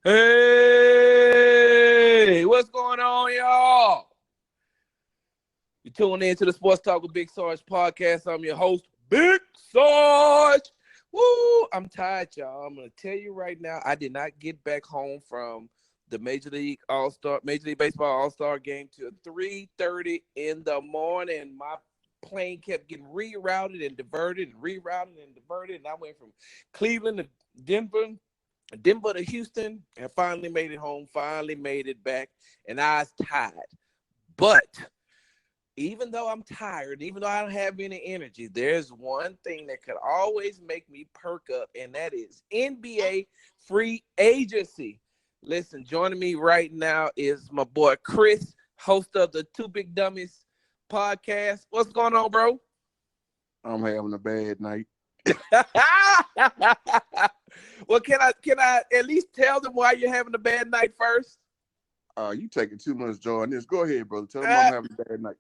Hey, what's going on, y'all? You tune in to the Sports Talk with Big Sarge podcast. I'm your host, Big Sarge. Woo! I'm tired, y'all. I'm gonna tell you right now, I did not get back home from the Major League Baseball All-Star game till 3:30 in the morning. My plane kept getting rerouted and diverted and rerouted and diverted, and I went from Cleveland to Denver to Houston, and finally made it home, finally made it back, and I was tired. But even though I'm tired, even though I don't have any energy, there's one thing that could always make me perk up, and that is NBA free agency. Listen, joining me right now is my boy Chris, host of the Two Big Dummies podcast. What's going on, bro? I'm having a bad night. Well, can I at least tell them why you're having a bad night first? You taking too much joy in this. Go ahead, brother. Tell them I'm having a bad night.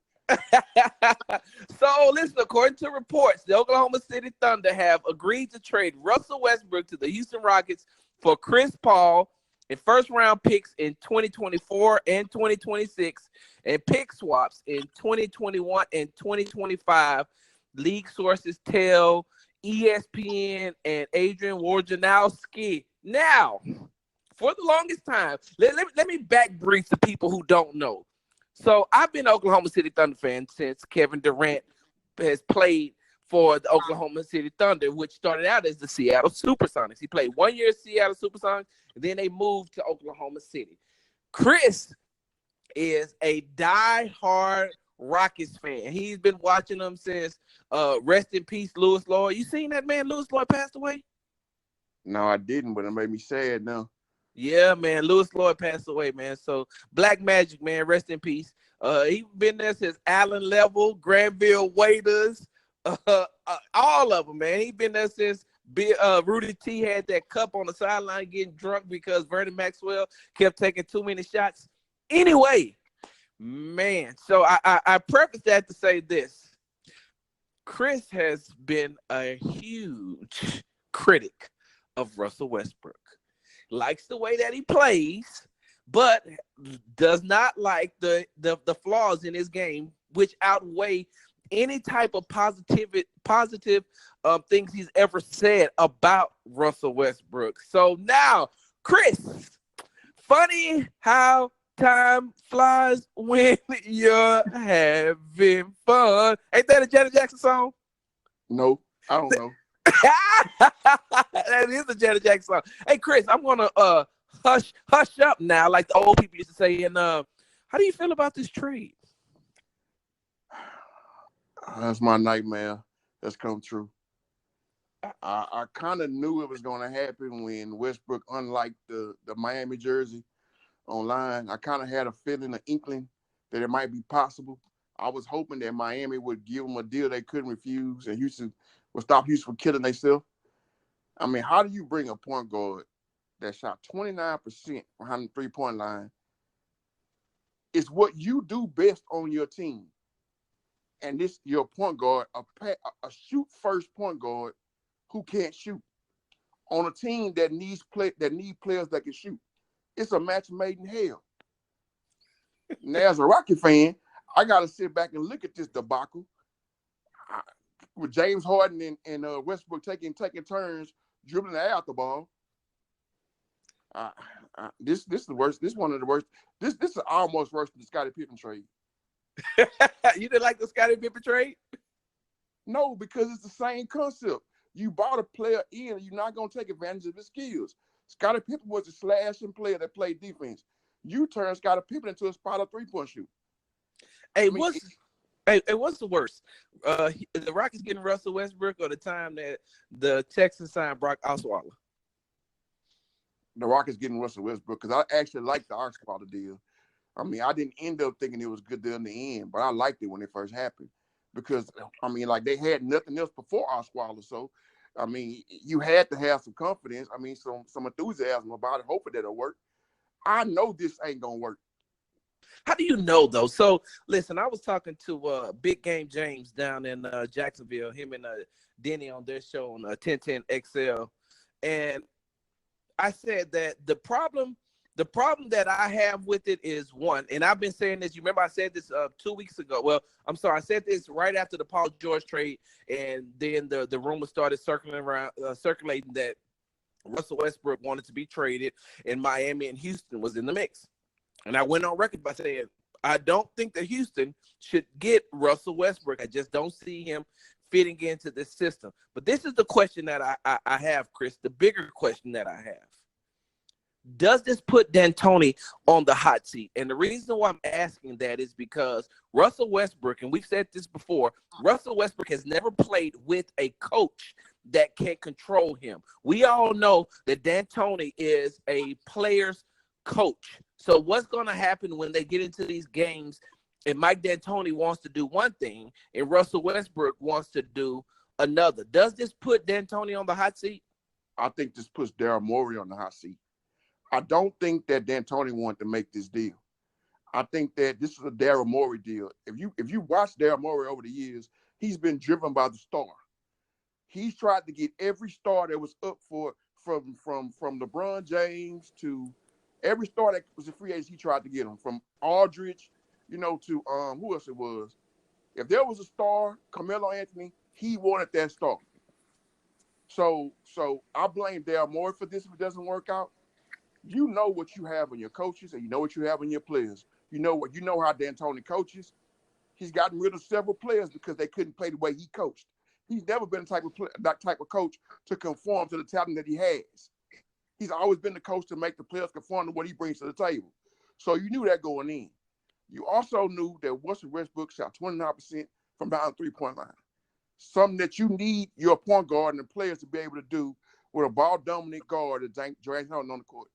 So, listen, according to reports, the Oklahoma City Thunder have agreed to trade Russell Westbrook to the Houston Rockets for Chris Paul and first-round picks in 2024 and 2026 and pick swaps in 2021 and 2025. League sources tell ESPN and Adrian Wojnarowski. Now, for the longest time, let me back brief the people who don't know. So I've been an Oklahoma City Thunder fan since Kevin Durant has played for the Oklahoma City Thunder, which started out as the Seattle Supersonics. He played 1 year at Seattle Supersonics, and then they moved to Oklahoma City. Chris is a die-hard Rockets fan. He's been watching them since rest in peace, Louis Lloyd. You seen that man? Louis Lloyd passed away? No, I didn't, but it made me sad now. Yeah, man. Louis Lloyd passed away, man. So Black Magic, man, rest in peace. He's been there since Allen Level, Granville Waiters, all of them, man. He's been there since Rudy T had that cup on the sideline getting drunk because Vernon Maxwell kept taking too many shots. Anyway, man, so I preface that to say this. Chris has been a huge critic of Russell Westbrook. Likes the way that he plays, but does not like the flaws in his game, which outweigh any type of positive things he's ever said about Russell Westbrook. So now, Chris, funny how time flies when you're having fun. Ain't that a Janet Jackson song? No, I don't know. That is a Janet Jackson song. Hey, Chris, I'm gonna hush up now, like the old people used to say. And how do you feel about this trade? That's my nightmare that's come true. I kind of knew it was going to happen when Westbrook unliked the Miami jersey online. I kind of had a feeling, an inkling that it might be possible. I was hoping that Miami would give them a deal they couldn't refuse, and Houston would stop Houston from killing themselves. I mean, how do you bring a point guard that shot 29% behind the three-point line? It's what you do best on your team. And this, your point guard, a shoot-first point guard who can't shoot on a team that need players that can shoot. It's a match made in hell. Now, as a Rocket fan, I got to sit back and look at this debacle with James Harden and Westbrook taking turns dribbling the air out the ball. This is the worst. This is one of the worst. This is almost worse than the Scottie Pippen trade. You didn't like the Scottie Pippen trade? No, because it's the same concept. You bought a player in, and you're not going to take advantage of his skills. Scottie Pippen was a slashing player that played defense. You turned Scottie Pippen into a spot up three-point shoot. Hey, what's the worst? The Rockets getting Russell Westbrook or the time that the Texans signed Brock Osweiler? The Rockets getting Russell Westbrook, because I actually liked the Osweiler deal. I mean, I didn't end up thinking it was good deal in the end, but I liked it when it first happened. Because, I mean, like, they had nothing else before Osweiler. So, I mean, you had to have some confidence. I mean, some enthusiasm about it, hoping that it'll work. I know this ain't going to work. How do you know, though? So, listen, I was talking to Big Game James down in Jacksonville, him and Denny on their show on 1010 XL. And I said that the problem that I have with it is one, and I've been saying this. You remember I said this 2 weeks ago. Well, I'm sorry, I said this right after the Paul George trade, and then the rumors started circulating that Russell Westbrook wanted to be traded, and Miami and Houston was in the mix. And I went on record by saying I don't think that Houston should get Russell Westbrook. I just don't see him fitting into this system. But this is the question that I have, Chris, the bigger question that I have. Does this put D'Antoni on the hot seat? And the reason why I'm asking that is because Russell Westbrook, and we've said this before, Russell Westbrook has never played with a coach that can control him. We all know that D'Antoni is a player's coach. So what's going to happen when they get into these games and Mike D'Antoni wants to do one thing and Russell Westbrook wants to do another? Does this put D'Antoni on the hot seat? I think this puts Daryl Morey on the hot seat. I don't think that D'Antoni wanted to make this deal. I think that this is a Daryl Morey deal. If you watch Daryl Morey over the years, he's been driven by the star. He's tried to get every star that was up for from LeBron James to every star that was a free agent. He tried to get him from Aldridge, to who else it was. If there was a star, Carmelo Anthony, he wanted that star. So I blame Daryl Morey for this if it doesn't work out. You know what you have in your coaches, and you know what you have in your players. You know how D'Antoni coaches. He's gotten rid of several players because they couldn't play the way he coached. He's never been that type of coach to conform to the talent that he has. He's always been the coach to make the players conform to what he brings to the table. So you knew that going in. You also knew that Russell Westbrook shot 29% from behind the three-point line. Something that you need your point guard and the players to be able to do with a ball-dominant guard that drags on the court.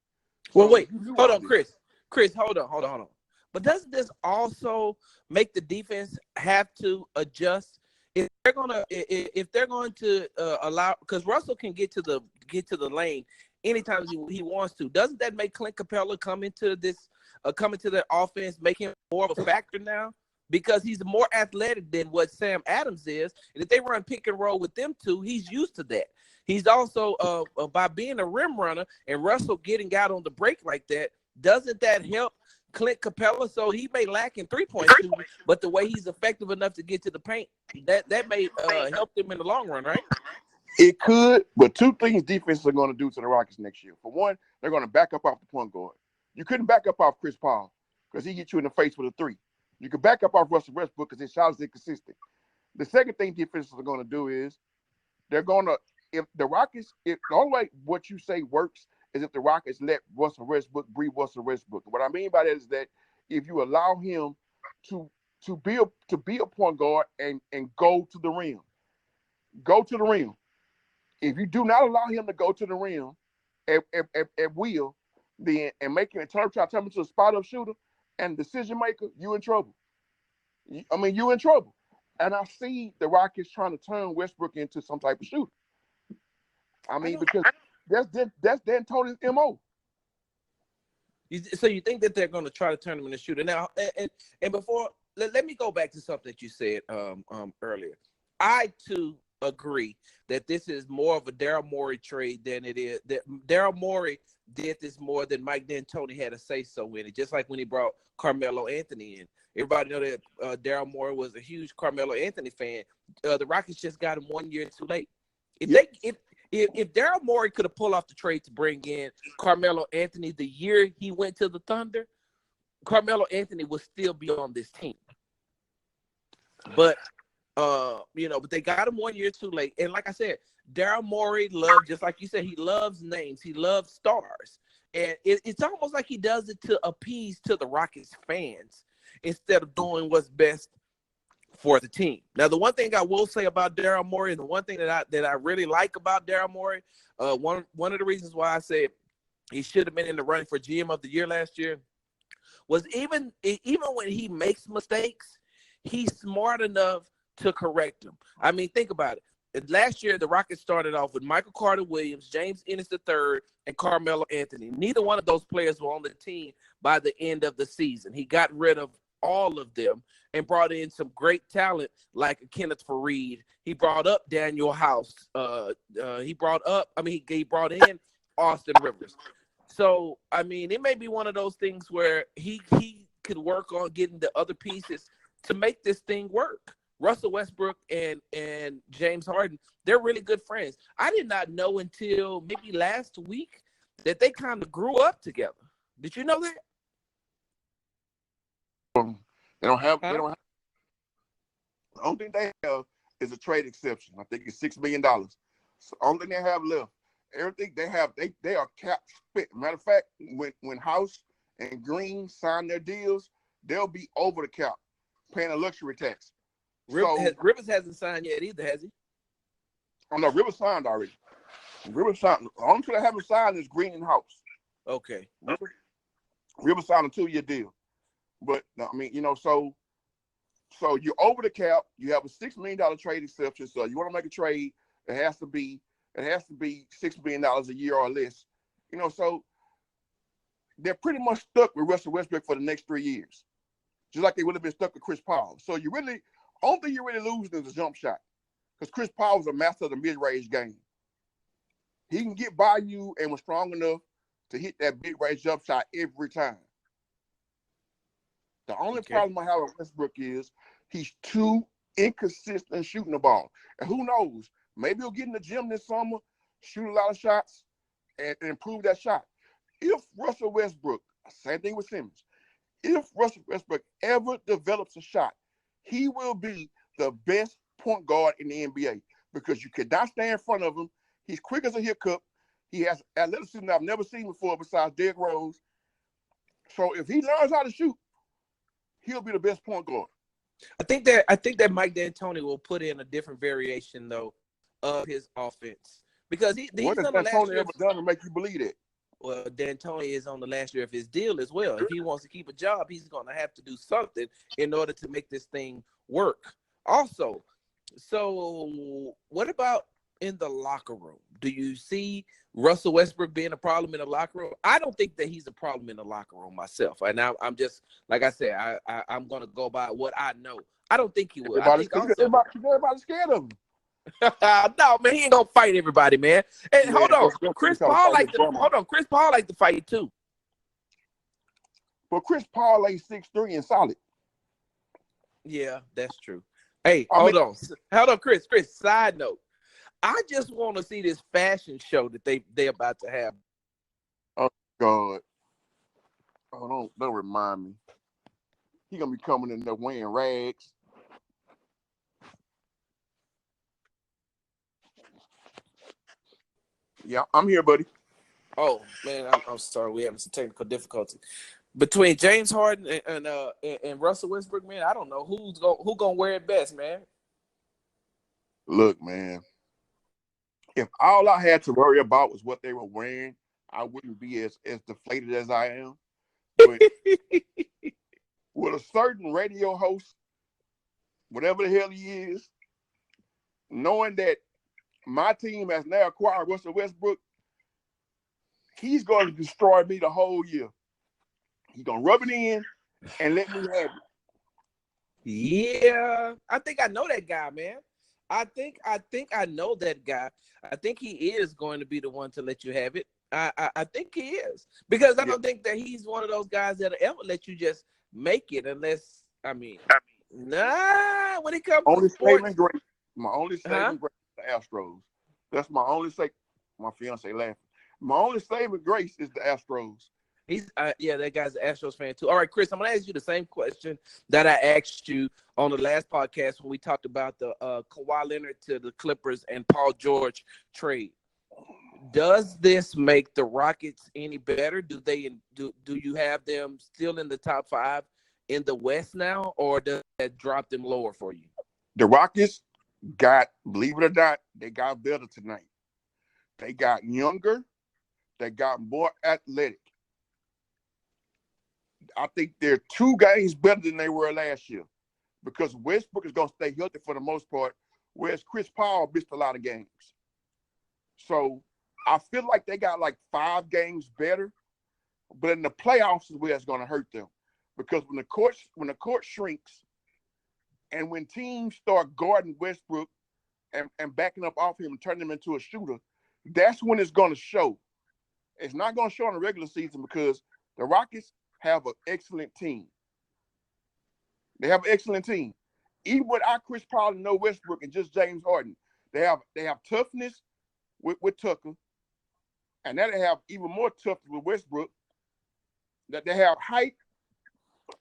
Well, wait, hold on, Chris. Chris, hold on. But doesn't this also make the defense have to adjust if they're going to allow? Because Russell can get to the lane anytime he wants to. Doesn't that make Clint Capella come into the offense, make him more of a factor now? Because he's more athletic than what Sam Adams is, and if they run pick and roll with them two, he's used to that. He's also, by being a rim runner and Russell getting out on the break like that, doesn't that help Clint Capella? So he may lack in three-point shooting, but the way he's effective enough to get to the paint, that may help them in the long run, right? It could, but two things defenses are going to do to the Rockets next year. For one, they're going to back up off the point guard. You couldn't back up off Chris Paul because he gets you in the face with a three. You can back up off Russell Westbrook because his shot is inconsistent. The second thing defenses are going to do is they're going to, if the only way what you say works is if the Rockets let Russell Westbrook breathe Russell Westbrook. What I mean by that is that if you allow him to be a point guard and go to the rim. If you do not allow him to go to the rim at will, then and make him turn him into a spot-up shooter and decision maker, you're in trouble. You're in trouble. And I see the Rockets trying to turn Westbrook into some type of shooter. Because that's D'Antoni's MO. So you think that they're going to try to turn him into a shooter? Now, and before, let me go back to something that you said earlier. I, too, agree that this is more of a Daryl Morey trade than it is. That Daryl Morey did this more than Mike D'Antoni had a say-so in it, just like when he brought Carmelo Anthony in. Everybody know that Daryl Morey was a huge Carmelo Anthony fan. The Rockets just got him 1 year too late. If Daryl Morey could have pulled off the trade to bring in Carmelo Anthony the year he went to the Thunder, Carmelo Anthony would still be on this team. But but they got him 1 year too late. And like I said, Daryl Morey just like you said, he loves names. He loves stars. And it's almost like he does it to appease to the Rockets fans instead of doing what's best for the team. Now, the one thing I will say about Daryl Morey, and the one thing that I really like about Daryl Morey, one of the reasons why I said he should have been in the running for GM of the year last year was even when he makes mistakes, he's smart enough to correct them. Think about it. Last year, the Rockets started off with Michael Carter-Williams, James Ennis III, and Carmelo Anthony. Neither one of those players were on the team by the end of the season. He got rid of all of them and brought in some great talent like Kenneth Faried. He brought up Daniel House. He brought in Austin Rivers. So, I mean, it may be one of those things where he could work on getting the other pieces to make this thing work. Russell Westbrook and James Harden, they're really good friends. I did not know until maybe last week that they kind of grew up together. Did you know that? They don't have. They Huh? don't have. The only thing they have is a trade exception. I think it's $6 million. So only thing they have left. Everything they have, they are cap spit. Matter of fact, when House and Green sign their deals, they'll be over the cap, paying a luxury tax. So Rivers hasn't signed yet either, has he? oh no, Rivers signed already. Rivers signed. The only two that haven't signed is Green and House. Okay. Rivers signed a 2-year deal. But I mean, so you're over the cap. You have a $6 million trade exception. So you want to make a trade, it has to be $6 million a year or less. So they're pretty much stuck with Russell Westbrook for the next 3 years, just like they would have been stuck with Chris Paul. So only thing you're really losing is a jump shot, because Chris Paul was a master of the mid-range game. He can get by you and was strong enough to hit that mid-range jump shot every time. The only problem I have with Westbrook is he's too inconsistent shooting the ball. And who knows? Maybe he'll get in the gym this summer, shoot a lot of shots, and improve that shot. If Russell Westbrook, same thing with Simmons, if Russell Westbrook ever develops a shot, he will be the best point guard in the NBA, because you cannot stand in front of him. He's quick as a hiccup. He has athleticism I've never seen before besides Derrick Rose. So if he learns how to shoot, he'll be the best point guard. I think that Mike D'Antoni will put in a different variation though of his offense, because he's what has on the last D'Antoni year. Ever done to make you believe that? Well, D'Antoni is on the last year of his deal as well. If he wants to keep a job, he's going to have to do something in order to make this thing work. Also, so what about in the locker room? Do you see Russell Westbrook being a problem in the locker room? I don't think that he's a problem in the locker room myself. And I'm just, like I said, I'm going to go by what I know. I don't think he will. Everybody's scared of him. No, man, he ain't gonna fight everybody, man. And Yeah, hold on, Chris Paul like to fight too. But Chris Paul ain't 6'3" and solid. Yeah, that's true. Hey, hold on, Chris. Side note, I just want to see this fashion show that they about to have. Oh God! Oh, don't remind me. He gonna be coming in there wearing rags. Yeah, I'm here, buddy. Oh man, I'm sorry, we having some technical difficulty between James Harden and Russell Westbrook. Man, I don't know who gonna wear it best, man. Look, man. If all I had to worry about was what they were wearing, I wouldn't be as deflated as I am. But with a certain radio host, whatever the hell he is, knowing that my team has now acquired Russell Westbrook, he's going to destroy me the whole year. He's going to rub it in and let me have it. Yeah, I think I know that guy, man. I think I know that guy. I think he is going to be the one to let you have it. I think he is, because I don't think that he's one of those guys that'll ever let you just make it unless, nah, when it comes to sports. My only saving grace is the Astros. That's my only my fiance laughing. My only saving grace is the Astros. He's that guy's an Astros fan too. All right, Chris, I'm gonna ask you the same question that I asked you on the last podcast when we talked about the Kawhi Leonard to the Clippers and Paul George trade. Does this make the Rockets any better? Do you have them still in the top 5 in the West now, or does that drop them lower for you? The Rockets believe it or not, they got better tonight. They got younger. They got more athletic. I think they're 2 games better than they were last year, because Westbrook is going to stay healthy for the most part, whereas Chris Paul missed a lot of games. So I feel like they got like 5 games better, but in the playoffs is where it's going to hurt them, because when the court shrinks and when teams start guarding Westbrook and backing up off him and turning him into a shooter, that's when it's going to show. It's not going to show in the regular season because the Rockets have an excellent team. They have an excellent team. Even without Chris Paul and no Westbrook and just James Harden, they have toughness with Tucker, and then they have even more toughness with Westbrook. That they have height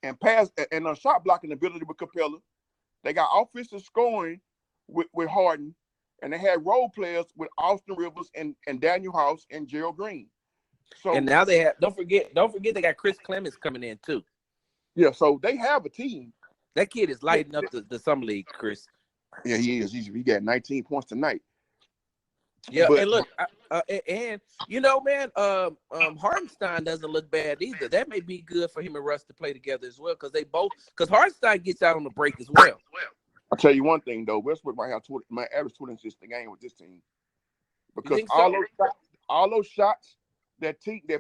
and pass and a shot blocking ability with Capella. They got offensive scoring with Harden, and they had role players with Austin Rivers and Daniel House and Gerald Green. So and now they have don't forget they got Chris Clemens coming in too. Yeah, so they have a team. That kid is lighting up the summer league, Chris. Yeah, he is. He got 19 points tonight. Yeah, and look, and you know, man, Hartenstein doesn't look bad either. That may be good for him and Russ to play together as well, because Hartenstein gets out on the break as well. I'll tell you one thing though, Westbrook might average 20 assists a game with this team, because all those shots that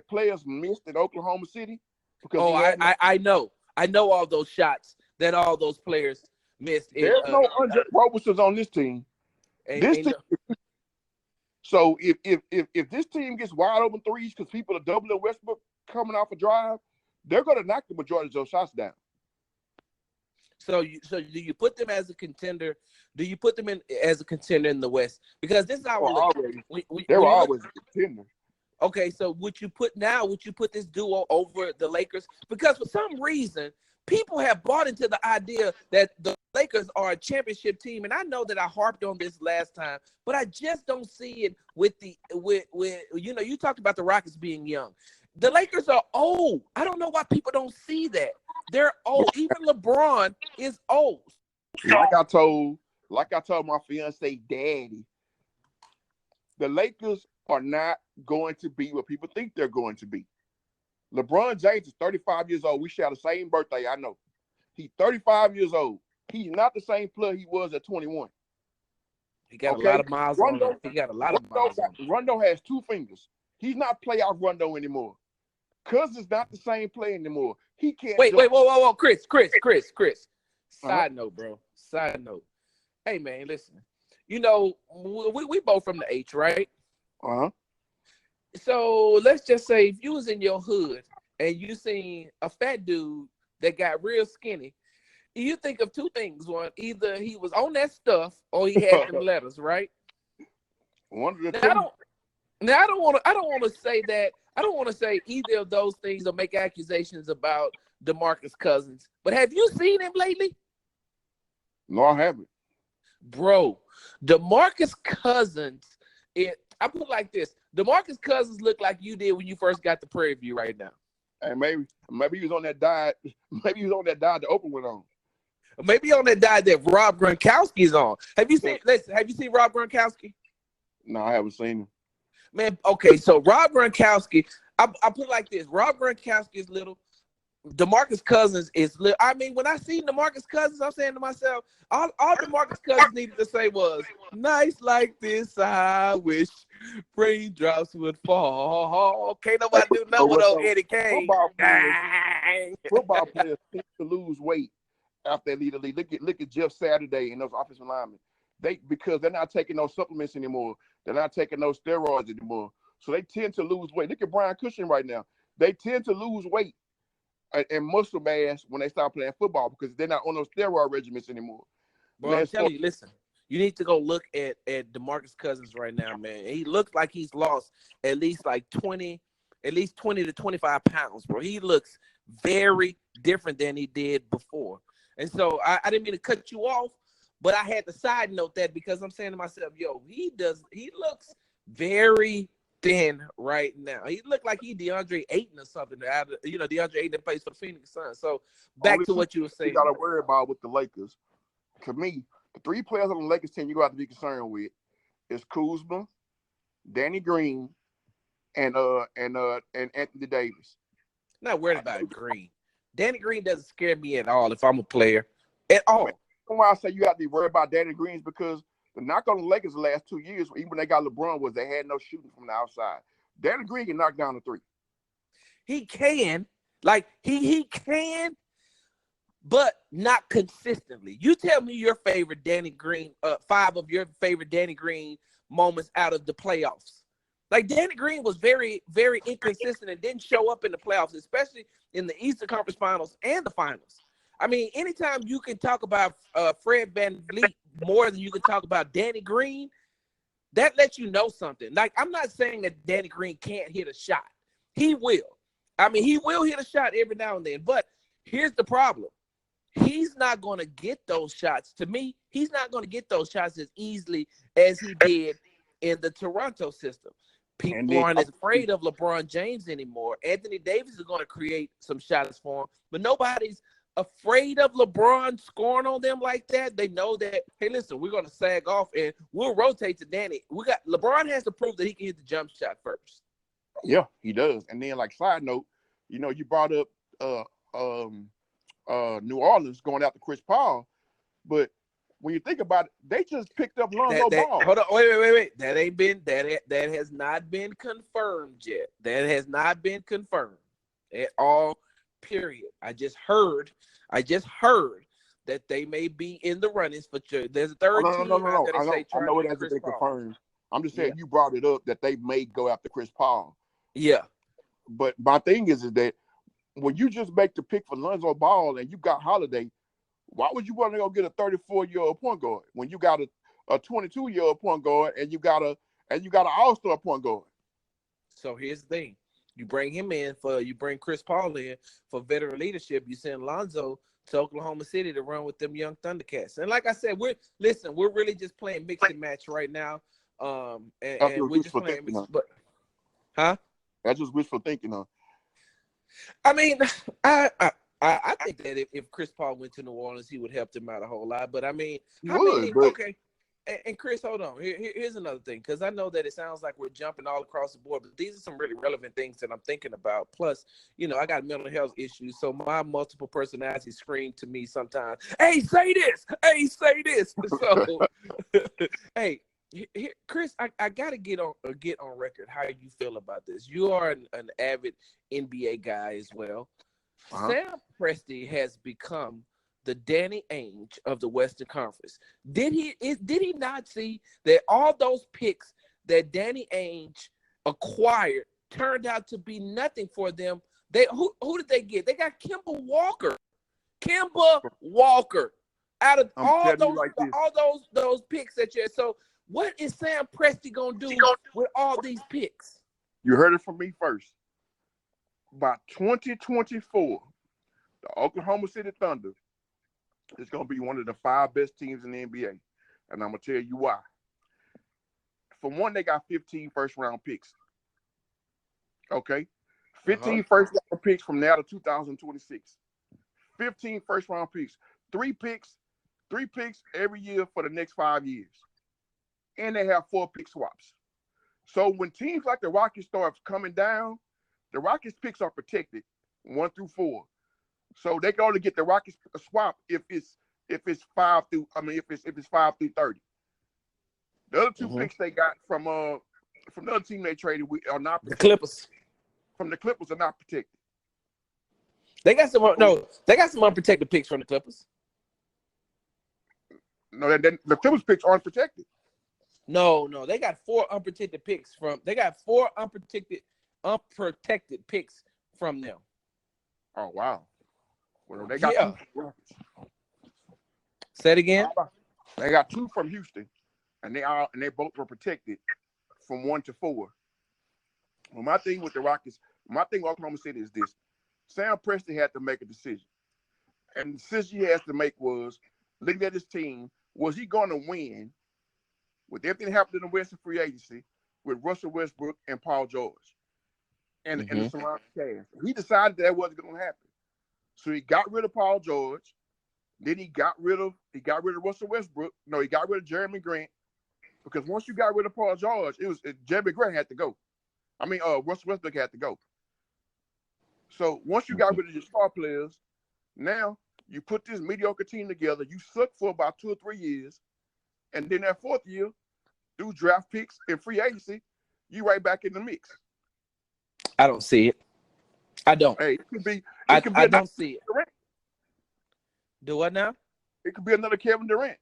players missed at Oklahoma City. Because I know all those shots that all those players missed. There's no Andre Robertsons on this team. So if this team gets wide open threes because people are doubling Westbrook coming off a drive, they're going to knock the majority of those shots down. So do you put them as a contender? Do you put them in as a contender in the West? Because this is how they were always a contender. Okay, so would you put this duo over the Lakers? Because for some reason, people have bought into the idea that the Lakers are a championship team, and I know that I harped on this last time, but I just don't see it with you talked about the Rockets being young. The Lakers are old. I don't know why people don't see that. They're old. Even LeBron is old. Like I told my fiance daddy, the Lakers are not going to be what people think they're going to be. LeBron James is 35 years old. We share the same birthday, I know. He's 35 years old. He's not the same player he was at 21. He got a lot of miles on him. He got a lot of miles on him. Rondo has two fingers. He's not playoff Rondo anymore. Cousins not the same player anymore. He can't. Wait, whoa, Chris. Side note, bro. Side note. Hey, man, listen. You know, we both from the H, right? Uh-huh. So let's just say if you was in your hood and you seen a fat dude that got real skinny, you think of two things. One, either he was on that stuff or he had some letters, right? One of the I don't want to say that. I don't want to say either of those things or make accusations about DeMarcus Cousins. But have you seen him lately? No, I haven't. Bro, DeMarcus Cousins, I put it like this. DeMarcus Cousins look like you did when you first got the Prairie View right now. Hey, maybe he was on that diet. Maybe he was on that diet that Oprah went on. Maybe on that diet that Rob Gronkowski is on. Have you seen Rob Gronkowski? No, I haven't seen him. Man, okay, so Rob Gronkowski, I put it like this. Rob Gronkowski is little. DeMarcus Cousins is little. I mean, when I see DeMarcus Cousins, I'm saying to myself, all DeMarcus Cousins needed to say was, nights like this, I wish raindrops would fall. Can't nobody do nothing with old Eddie Kane. Football players tend to lose weight after they leave the league. Look at Jeff Saturday and those offensive linemen. Because they're not taking those supplements anymore. They're not taking those steroids anymore. So they tend to lose weight. Look at Brian Cushing right now. They tend to lose weight and muscle mass when they start playing football because they're not on those steroid regimens anymall. Bro, I'm telling you, listen, you need to go look at DeMarcus Cousins right now, man. He looks like he's lost at least 20 to 25 pounds, bro. He looks very different than he did before. And so I didn't mean to cut you off, but I had to side note that because I'm saying to myself, yo, he looks very thin right now. He looked like he DeAndre Ayton or something. DeAndre Ayton that plays for the Phoenix Suns. So back to what you were saying. You got to worry about with the Lakers. To me, the three players on the Lakers team you got to be concerned with is Kuzma, Danny Green, and Anthony Davis. Not worried about Green. Danny Green doesn't scare me at all if I'm a player. At all. That's why I say you have to be worried about Danny Green is because the knock on the Lakers the last 2 years, even when they got LeBron, was they had no shooting from the outside. Danny Green can knock down the three. He can. Like, he can, but not consistently. You tell me your favorite Danny Green, 5 of your favorite Danny Green moments out of the playoffs. Like Danny Green was very, very inconsistent and didn't show up in the playoffs, especially in the Eastern Conference Finals and the Finals. I mean, anytime you can talk about Fred VanVleet more than you can talk about Danny Green, that lets you know something. Like, I'm not saying that Danny Green can't hit a shot. He will. I mean, he will hit a shot every now and then. But here's the problem. He's not going to get those shots. To me, he's not going to get those shots as easily as he did in the Toronto system. People aren't as afraid of LeBron James anymore. Anthony Davis is going to create some shots for him, but nobody's afraid of LeBron scoring on them like that. They know that, hey, listen, we're going to sag off and we'll rotate to Danny. LeBron has to prove that he can hit the jump shot first. Yeah, he does. And then, like, side note, you brought up New Orleans going after Chris Paul, but when you think about it, they just picked up Lonzo Ball. Hold on, wait. That has not been confirmed yet. That has not been confirmed at all. Period. I just heard that they may be in the runnings for. There's a third team. No. I know it hasn't been confirmed. I'm just saying you brought it up that they may go after Chris Paul. Yeah. But my thing is that when you just make the pick for Lonzo Ball and you got Holiday, why would you want to go get a 34-year-old point guard when you got a 22-year-old point guard and you got an all-star point guard? So here's the thing. You bring him in you bring Chris Paul in for veteran leadership. You send Lonzo to Oklahoma City to run with them young Thundercats. And like I said, we're really just playing mix and match right now. And we're just playing mix, but That's just wishful thinking, huh? I mean, I think that if Chris Paul went to New Orleans, he would help them out a whole lot. But I mean, okay. And Chris, hold on. Here's another thing, because I know that it sounds like we're jumping all across the board, but these are some really relevant things that I'm thinking about. Plus, I got mental health issues, so my multiple personalities scream to me sometimes, "Hey, say this! Hey, say this!" So, hey, Chris, I gotta get on record how you feel about this. You are an avid NBA guy as well. Sam Presti has become the Danny Ainge of the Western Conference. Did he not see that all those picks that Danny Ainge acquired turned out to be nothing for them? Who did they get? They got Kemba Walker. Out of all those picks that you had. So what is Sam Presti gonna do with all these picks? You heard it from me first. By 2024, the Oklahoma City Thunder is going to be one of the 5 best teams in the NBA. And I'm going to tell you why. For one, they got 15 first-round picks. Okay? 15 first-round picks from now to 2026. 15 first-round picks. 3 picks every year for the next 5 years. And they have 4 pick swaps. So when teams like the Rockets start coming down, the Rockets picks are protected 1 through 4. So they can only get the Rockets swap if it's 5 through 30. The other 2 picks they got from the other team they traded with are not protected. The Clippers. From the Clippers are not protected. They got some unprotected picks from the Clippers. No, the Clippers picks aren't protected. No, they got 4 unprotected picks unprotected picks from them. Oh wow. Well, they got 2. Say it again. They got 2 from Houston, and they both were protected from 1 to 4. Well, my thing with the Rockets, my thing with Oklahoma City is this: Sam Presti had to make a decision, and the decision he has to make was looking at his team. Was he going to win with everything happening in the Western free agency with Russell Westbrook and Paul George and the surrounding cast? He decided that wasn't going to happen. So he got rid of Paul George. Then he got rid of Russell Westbrook. No, he got rid of Jeremy Grant. Because once you got rid of Paul George, Jeremy Grant had to go. Russell Westbrook had to go. So once you got rid of your star players, now you put this mediocre team together. You suck for about 2 or 3 years. And then that 4th year, through draft picks and free agency, you right back in the mix. I don't see it. I don't. Hey, it could be. I don't see it. Durant. Do what now? It could be another Kevin Durant.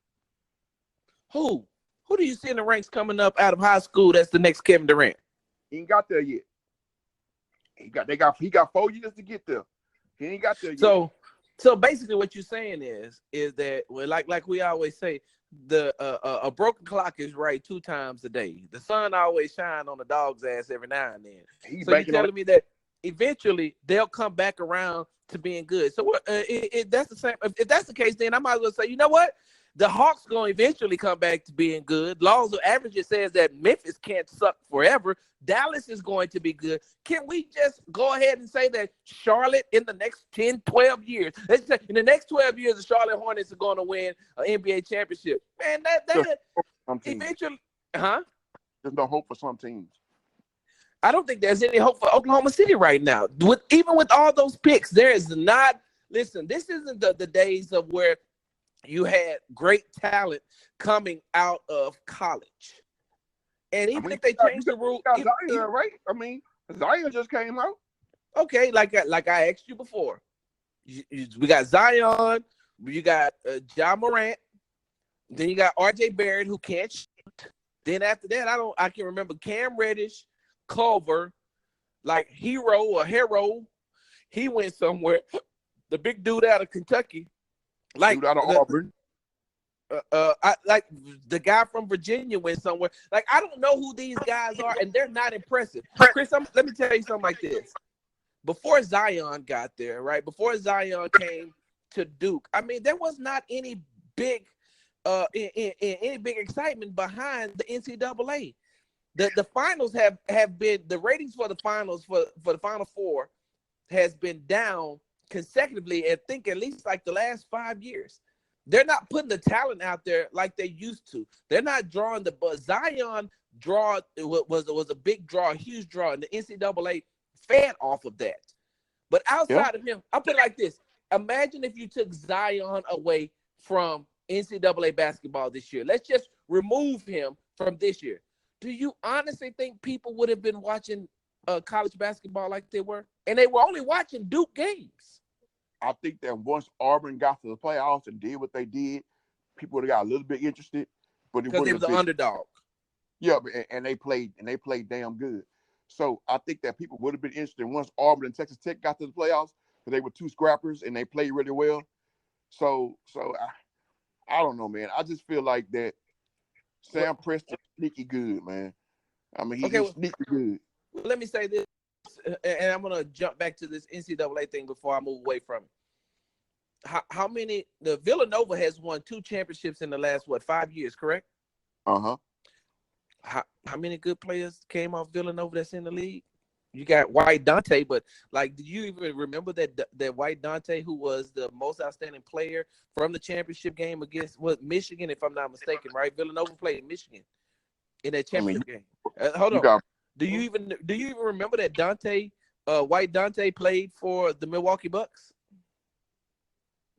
Who do you see in the ranks coming up out of high school that's the next Kevin Durant? He ain't got there yet. He got 4 years to get there. He ain't got there yet. So basically, what you're saying is that, well, like we always say, a broken clock is right 2 times a day. The sun always shines on the dog's ass every now and then. So you're telling me that eventually they'll come back around to being good. So that's the same. If that's the case, then I might as well say, you know what? The Hawks going to eventually come back to being good. Laws of averages says that Memphis can't suck forever. Dallas is going to be good. Can we just go ahead and say that Charlotte in the next 10, 12 years, let's say in the next 12 years, the Charlotte Hornets are going to win an NBA championship? Man, that eventually, huh? There's no hope for some teams. I don't think there's any hope for Oklahoma City right now. Even with all those picks, there is not. Listen, this isn't the days of where you had great talent coming out of college. And even if they change the rule, Zion, right? I mean, Zion just came out. Okay, like I asked you before, we got Zion, you got Ja Morant, then you got RJ Barrett who can't shoot. Then after that, I can remember Cam Reddish, Culver, like Hero. He went somewhere. The big dude out of Kentucky, like dude out of Auburn. Like the guy from Virginia went somewhere. Like, I don't know who these guys are, and they're not impressive. Chris, let me tell you something like this. Before Zion got there, right? Before Zion came to Duke, I mean, there was not any big any big excitement behind the NCAA. The finals have been, the ratings for the finals for the Final Four has been down consecutively, I think at least like the last 5 years. They're not putting the talent out there like they used to. They're not drawing but Zion was a big draw, a huge draw, and the NCAA fed off of that. But outside of him, I'll put it like this. Imagine if you took Zion away from NCAA basketball this year. Let's just remove him from this year. Do you honestly think people would have been watching college basketball like they were? And they were only watching Duke games. I think that once Auburn got to the playoffs and did what they did, people would have got a little bit interested. But because they were the underdog. Yeah, and they played damn good. So I think that people would have been interested once Auburn and Texas Tech got to the playoffs, because they were 2 scrappers and they played really well. So I don't know, man. I just feel like that Sam Preston sneaky good, man. I mean, he's sneaky good. Well, let me say this, and I'm gonna jump back to this NCAA thing before I move away from it. How many? The Villanova has won 2 championships in the last 5 years, correct? How many good players came off Villanova that's in the league? You got White Dante, but like, do you even remember that White Dante, who was the most outstanding player from the championship game against Michigan, if I'm not mistaken, right? Villanova played Michigan in that championship game. Hold on. Do you even remember that White Dante played for the Milwaukee Bucks?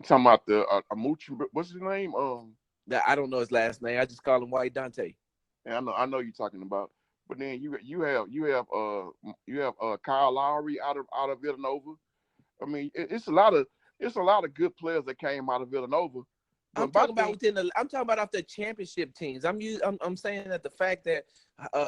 Talking about the Amuchi, what's his name? I don't know his last name. I just call him White Dante. Yeah, I know you're talking about. But then you have Kyle Lowry out of Villanova. I mean, it's a lot of good players that came out of Villanova. I'm talking about off the championship teams. I'm saying that the fact that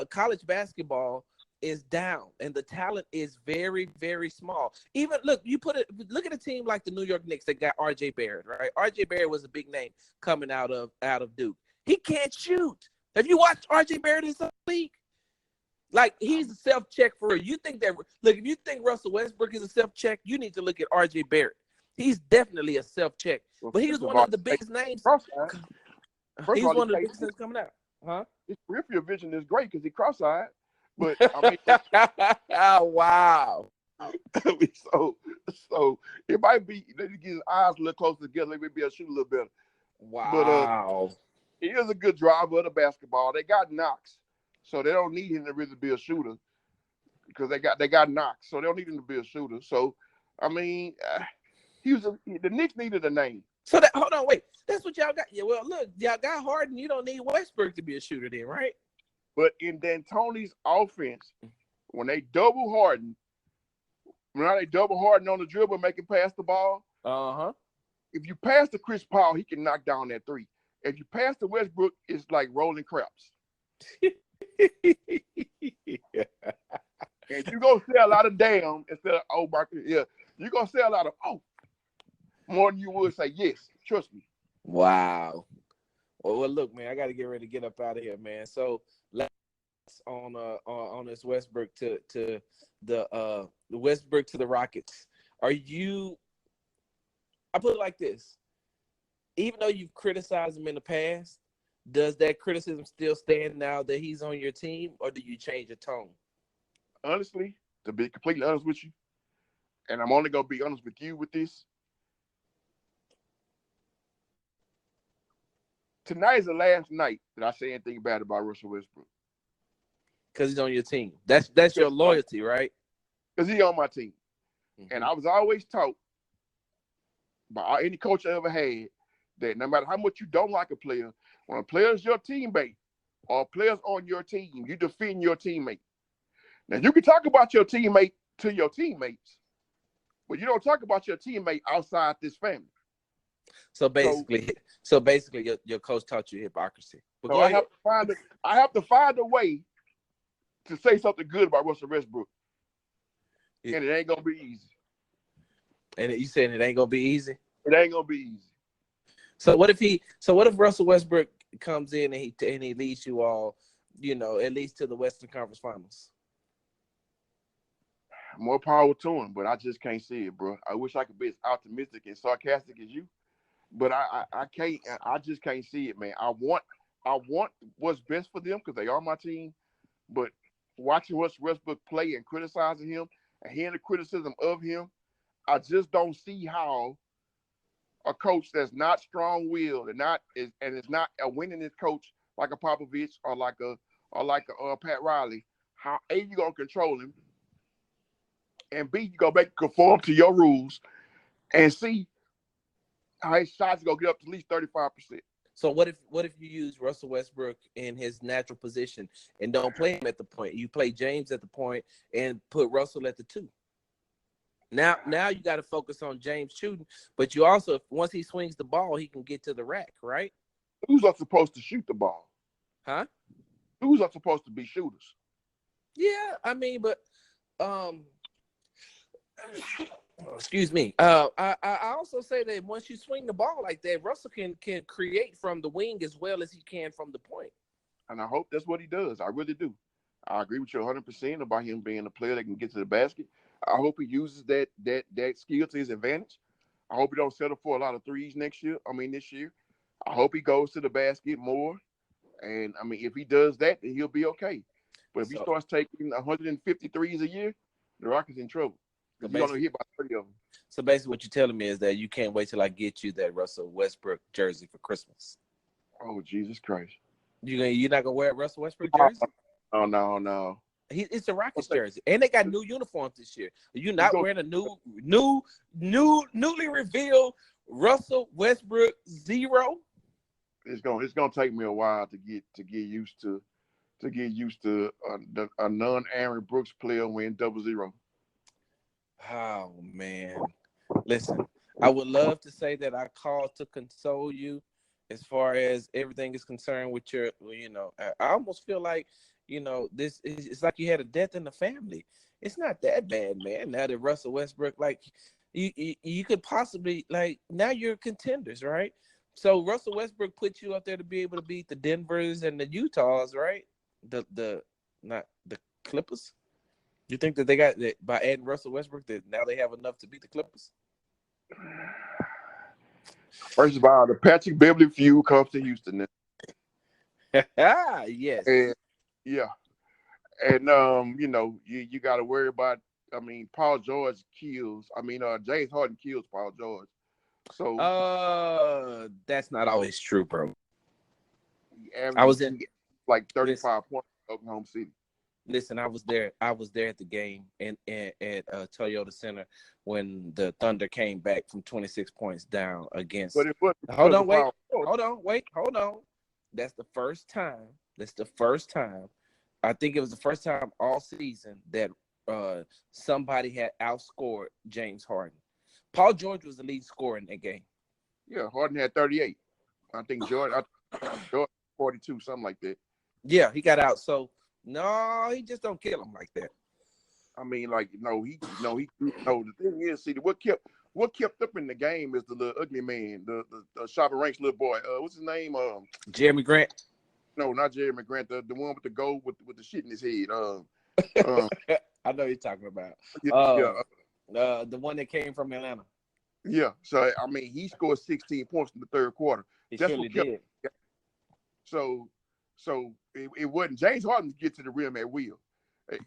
college basketball is down and the talent is very, very small. Even look at a team like the New York Knicks that got RJ Barrett, right? RJ Barrett was a big name coming out of Duke. He can't shoot. Have you watched RJ Barrett in some league? Like, he's a self-check for real. If you think Russell Westbrook is a self-check, you need to look at RJ Barrett. He's definitely a self-check. But he was one of the biggest names. He's one of the biggest names coming out. Huh? His peripheral vision is great because he's cross-eyed. But I mean, oh, wow. So it might be that he get his eyes a little closer together. Maybe be able to shoot a little better. Wow. But he is a good driver of the basketball. They got Knox, so they don't need him to really be a shooter because they got Knox, so they don't need him to be a shooter. So I mean, the Knicks needed a name. So hold on, wait. That's what y'all got. Yeah, well, look, y'all got Harden. You don't need Westbrook to be a shooter, then, right? But in D'Antoni's offense, when they double Harden, when they double Harden on the dribble, making pass the ball. If you pass to Chris Paul, he can knock down that 3. If you pass to Westbrook, it's like rolling craps. And you're going to say a lot of damn instead of, oh, my, yeah. You're going to say a lot of, oh, more than you would say, yes, trust me. Wow. Well, look, man, I got to get ready to get up out of here, man. So let's on this Westbrook to the Westbrook to the Rockets. Are you? I put it like this: even though you've criticized him in the past, does that criticism still stand now that he's on your team, or do you change your tone? Honestly, to be completely honest with you, and I'm only going to be honest with you with this. Tonight is the last night that I say anything bad about Russell Westbrook. Because he's on your team. That's your loyalty, right? Because he's on my team. Mm-hmm. And I was always taught by any coach I ever had that no matter how much you don't like a player, when a player's your teammate or a player's on your team, you defend your teammate. Now, you can talk about your teammate to your teammates, but you don't talk about your teammate outside this family. So basically, your coach taught you hypocrisy. So I have to find a way to say something good about Russell Westbrook, and it ain't gonna be easy. And you saying it ain't gonna be easy? It ain't gonna be easy. So what if Russell Westbrook comes in and he leads you all, at least to the Western Conference Finals? More power to him, but I just can't see it, bro. I wish I could be as optimistic and sarcastic as you, but I can't. I just can't see it, man. I want what's best for them because they are my team, but watching Westbrook play and criticizing him and hearing the criticism of him, I just don't see how a coach that's not strong-willed and is not a winningest coach like a Popovich or like a Pat Riley, how A, you gonna control him, and B, you gonna make him conform to your rules, and C, how his shots gonna get up to at least 35%. So what if you use Russell Westbrook in his natural position and don't play him at the point? You play James at the point and put Russell at the 2. Now you got to focus on James shooting, but you also, once he swings the ball, he can get to the rack, right? Who's not supposed to shoot the ball? Huh? Who's not supposed to be shooters? Yeah, I mean, but excuse me. I also say that once you swing the ball like that, Russell can create from the wing as well as he can from the point. And I hope that's what he does. I really do. I agree with you 100% about him being a player that can get to the basket. I hope he uses that skill to his advantage. I hope he don't settle for a lot of threes this year. I hope he goes to the basket more. And, if he does that, then he'll be okay. But if he starts taking 150 threes a year, the Rockets in trouble. Because he's going to hit by 30 of them. So basically what you're telling me is that you can't wait till I get you that Russell Westbrook jersey for Christmas. Oh, Jesus Christ. You're not going to wear a Russell Westbrook jersey? Oh, no. It's a Rockets jersey, and they got new uniforms this year. You're not wearing a newly revealed Russell Westbrook 0. It's gonna take me a while to get used to a non-Aaron Brooks player wearing 00. Oh man, listen, I would love to say that I called to console you as far as everything is concerned with your. I almost feel like. It's like you had a death in the family. It's not that bad, man. Now that Russell Westbrook, like, you could possibly, like, now you're contenders, right? So Russell Westbrook put you up there to be able to beat the Denvers and the Utahs, right? Not the Clippers. You think that they got that by adding Russell Westbrook that now they have enough to beat the Clippers? First of all, the Patrick Beverly feud comes to Houston. Yes. And, yeah. And, you got to worry about, Paul George kills. James Harden kills Paul George. So. That's not always true, bro. I was in like 35 points in Oklahoma City. Listen, I was there at the game at Toyota Center when the Thunder came back from 26 points down against. Hold on. That's the first time. I think it was the first time all season that somebody had outscored James Harden. Paul George was the lead scorer in that game. Yeah, Harden had 38. I think George 42, something like that. Yeah, he got out. So no, he just don't kill him like that. I mean, like, the thing is, see, what kept up in the game is the little ugly man, the Shabba Ranks little boy. What's his name? Jeremy Grant. No, not Jeremy Grant. The one with the gold with the shit in his head. I know you're talking about. The one that came from Atlanta. Yeah. So I mean, he scored 16 points in the third quarter. That's what did. So it wasn't James Harden to get to the rim at will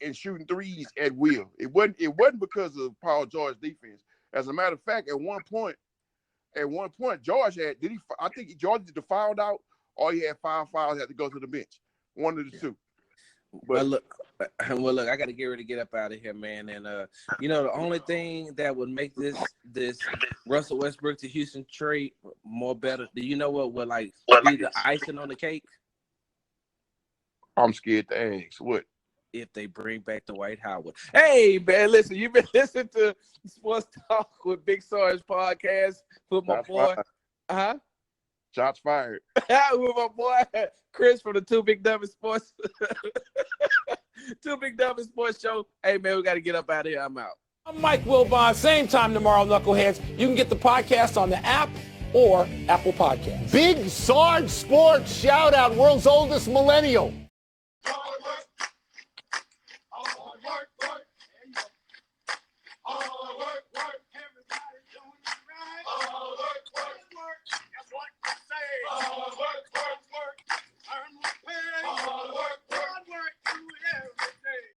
and shooting threes at will. It wasn't because of Paul George's defense. As a matter of fact, at one point, George I think George did the fouled out, or he had 5 fouls, had to go to the bench. One of the two. But look, I got to get ready to get up out of here, man. And the only thing that would make this Russell Westbrook to Houston trade more better, do you know what would be the icing on the cake? I'm scared to ask. What? If they bring back Dwight Howard. Hey, man, listen, you've been listening to Sports Talk with Big Sarge podcast with my boy. Shots fired. With my boy Chris from the Two Big Dummies Sports. Two Big Dummies Sports Show. Hey, man, we got to get up out of here. I'm out. I'm Mike Wilbon. Same time tomorrow, Knuckleheads. You can get the podcast on the app or Apple Podcasts. Big Sarge Sports shout out, world's oldest millennial.